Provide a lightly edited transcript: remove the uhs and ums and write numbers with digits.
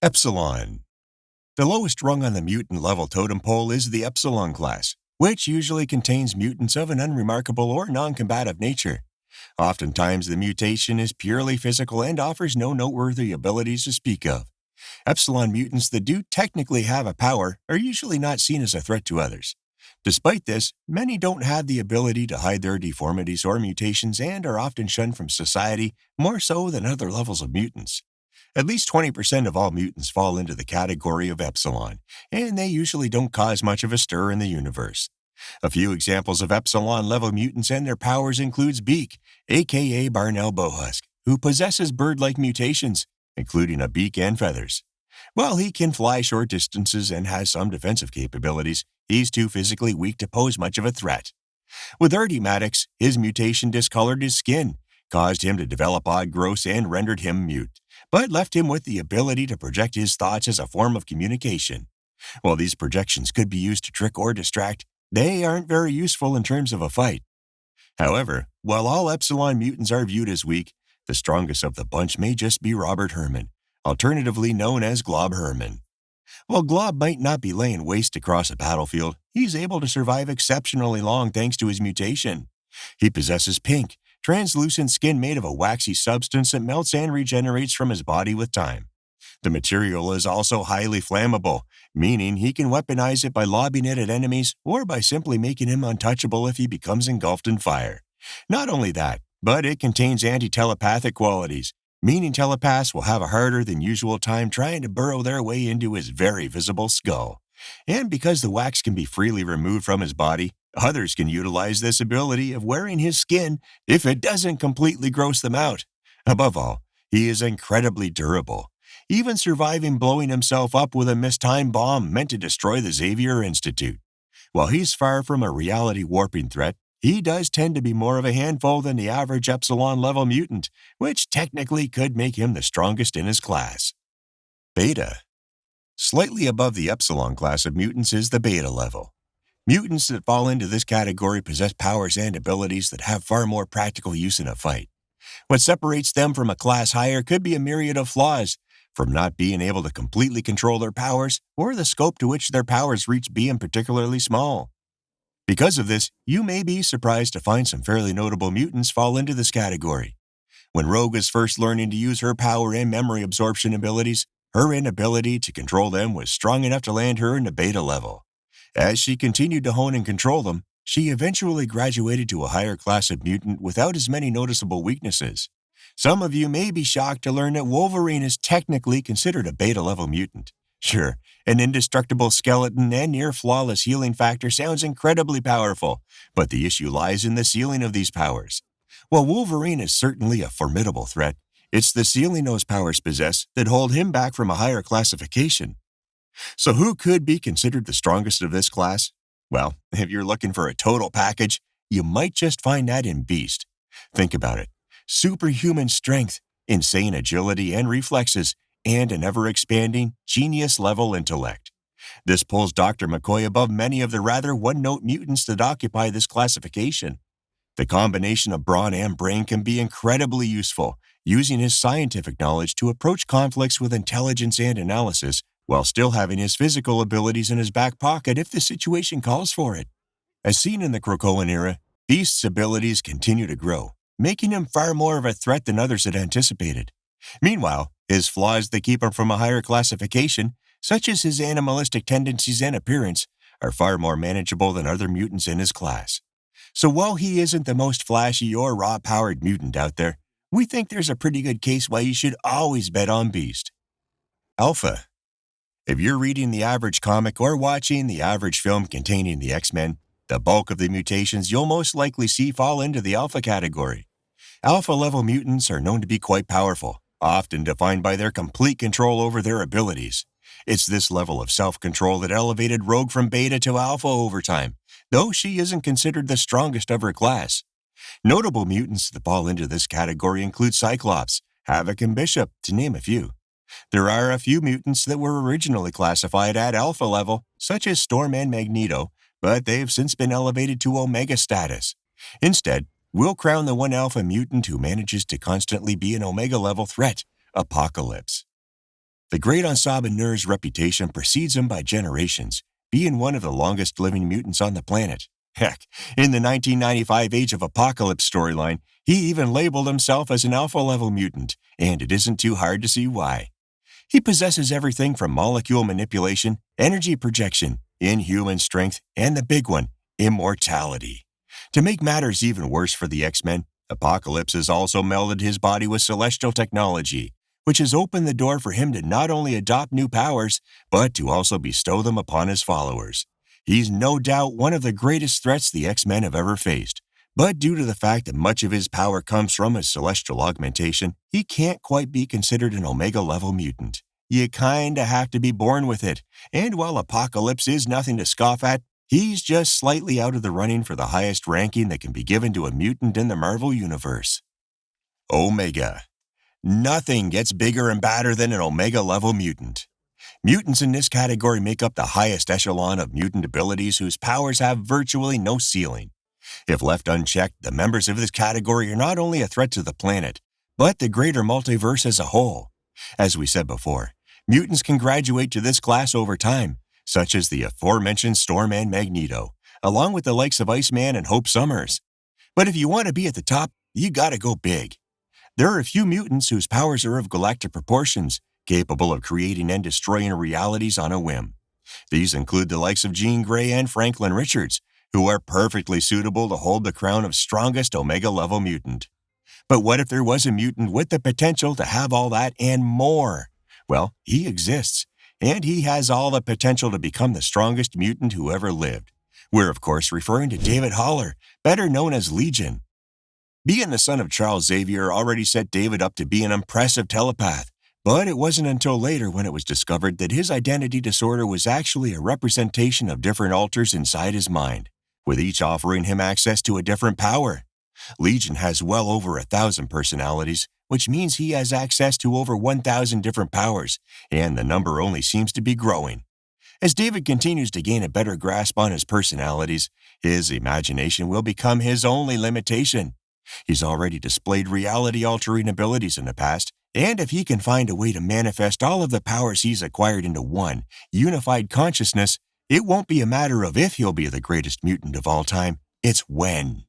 Epsilon. The lowest rung on the mutant level totem pole is the Epsilon class, which usually contains mutants of an unremarkable or non-combative nature. Oftentimes, the mutation is purely physical and offers no noteworthy abilities to speak of. Epsilon mutants that do technically have a power are usually not seen as a threat to others. Despite this, many don't have the ability to hide their deformities or mutations and are often shunned from society more so than other levels of mutants. At least 20% of all mutants fall into the category of Epsilon, and they usually don't cause much of a stir in the universe. A few examples of Epsilon-level mutants and their powers includes Beak, aka Barnell Bowhusk, who possesses bird-like mutations, including a beak and feathers. While he can fly short distances and has some defensive capabilities, he's too physically weak to pose much of a threat. With Maddox, his mutation discolored his skin, caused him to develop odd growths and rendered him mute, but left him with the ability to project his thoughts as a form of communication. While these projections could be used to trick or distract, they aren't very useful in terms of a fight. However, while all Epsilon mutants are viewed as weak, the strongest of the bunch may just be Robert Herman, alternatively known as Glob Herman. While Glob might not be laying waste across a battlefield, he's able to survive exceptionally long thanks to his mutation. He possesses pink, translucent skin made of a waxy substance that melts and regenerates from his body with time. The material is also highly flammable, meaning he can weaponize it by lobbing it at enemies or by simply making him untouchable if he becomes engulfed in fire. Not only that, but it contains anti-telepathic qualities, meaning telepaths will have a harder than usual time trying to burrow their way into his very visible skull. And because the wax can be freely removed from his body, others can utilize this ability of wearing his skin if it doesn't completely gross them out. Above all, he is incredibly durable, even surviving blowing himself up with a mistimed bomb meant to destroy the Xavier Institute. While he's far from a reality warping threat, he does tend to be more of a handful than the average Epsilon-level mutant, which technically could make him the strongest in his class. Beta. Slightly above the Epsilon class of mutants is the Beta level. Mutants that fall into this category possess powers and abilities that have far more practical use in a fight. What separates them from a class higher could be a myriad of flaws, from not being able to completely control their powers or the scope to which their powers reach being particularly small. Because of this, you may be surprised to find some fairly notable mutants fall into this category. When Rogue was first learning to use her power and memory absorption abilities, her inability to control them was strong enough to land her in the Beta level. As she continued to hone and control them, she eventually graduated to a higher class of mutant without as many noticeable weaknesses. Some of you may be shocked to learn that Wolverine is technically considered a Beta-level mutant. Sure, an indestructible skeleton and near-flawless healing factor sounds incredibly powerful, but the issue lies in the ceiling of these powers. While Wolverine is certainly a formidable threat, it's the ceiling those powers possess that hold him back from a higher classification. So who could be considered the strongest of this class? Well, if you're looking for a total package, you might just find that in Beast. Think about it. Superhuman strength, insane agility and reflexes, and an ever-expanding, genius-level intellect. This pulls Dr. McCoy above many of the rather one-note mutants that occupy this classification. The combination of brawn and brain can be incredibly useful, using his scientific knowledge to approach conflicts with intelligence and analysis, while still having his physical abilities in his back pocket if the situation calls for it. As seen in the Krakoan era, Beast's abilities continue to grow, making him far more of a threat than others had anticipated. Meanwhile, his flaws that keep him from a higher classification, such as his animalistic tendencies and appearance, are far more manageable than other mutants in his class. So while he isn't the most flashy or raw-powered mutant out there, we think there's a pretty good case why you should always bet on Beast. Alpha. If you're reading the average comic or watching the average film containing the X-Men, the bulk of the mutations you'll most likely see fall into the Alpha category. Alpha-level mutants are known to be quite powerful, often defined by their complete control over their abilities. It's this level of self-control that elevated Rogue from Beta to Alpha over time, though she isn't considered the strongest of her class. Notable mutants that fall into this category include Cyclops, Havoc, and Bishop, to name a few. There are a few mutants that were originally classified at Alpha level, such as Storm and Magneto, but they've since been elevated to Omega status. Instead, we'll crown the one Alpha mutant who manages to constantly be an Omega level threat, Apocalypse. The great entrepreneur's reputation precedes him by generations, being one of the longest living mutants on the planet. Heck, in the 1995 Age of Apocalypse storyline, he even labeled himself as an alpha-level mutant, and it isn't too hard to see why. He possesses everything from molecule manipulation, energy projection, inhuman strength, and the big one, immortality. To make matters even worse for the X-Men, Apocalypse has also melded his body with celestial technology, which has opened the door for him to not only adopt new powers, but to also bestow them upon his followers. He's no doubt one of the greatest threats the X-Men have ever faced, but due to the fact that much of his power comes from his celestial augmentation, he can't quite be considered an Omega-level mutant. You kinda have to be born with it, and while Apocalypse is nothing to scoff at, he's just slightly out of the running for the highest ranking that can be given to a mutant in the Marvel Universe. Omega. Nothing gets bigger and badder than an Omega-level mutant. Mutants in this category make up the highest echelon of mutant abilities whose powers have virtually no ceiling. If left unchecked, the members of this category are not only a threat to the planet, but the greater multiverse as a whole. As we said before, mutants can graduate to this class over time, such as the aforementioned Storm and Magneto, along with the likes of Iceman and Hope Summers. But if you want to be at the top, you gotta go big. There are a few mutants whose powers are of galactic proportions, capable of creating and destroying realities on a whim. These include the likes of Jean Grey and Franklin Richards, who are perfectly suitable to hold the crown of strongest Omega-level mutant. But what if there was a mutant with the potential to have all that and more? Well, he exists, and he has all the potential to become the strongest mutant who ever lived. We're, of course, referring to David Haller, better known as Legion. Being the son of Charles Xavier already set David up to be an impressive telepath, but it wasn't until later when it was discovered that his identity disorder was actually a representation of different alters inside his mind, with each offering him access to a different power. Legion has well over 1,000 personalities, which means he has access to over 1,000 different powers, and the number only seems to be growing. As David continues to gain a better grasp on his personalities, his imagination will become his only limitation. He's already displayed reality-altering abilities in the past, and if he can find a way to manifest all of the powers he's acquired into one, unified consciousness, it won't be a matter of if he'll be the greatest mutant of all time, it's when.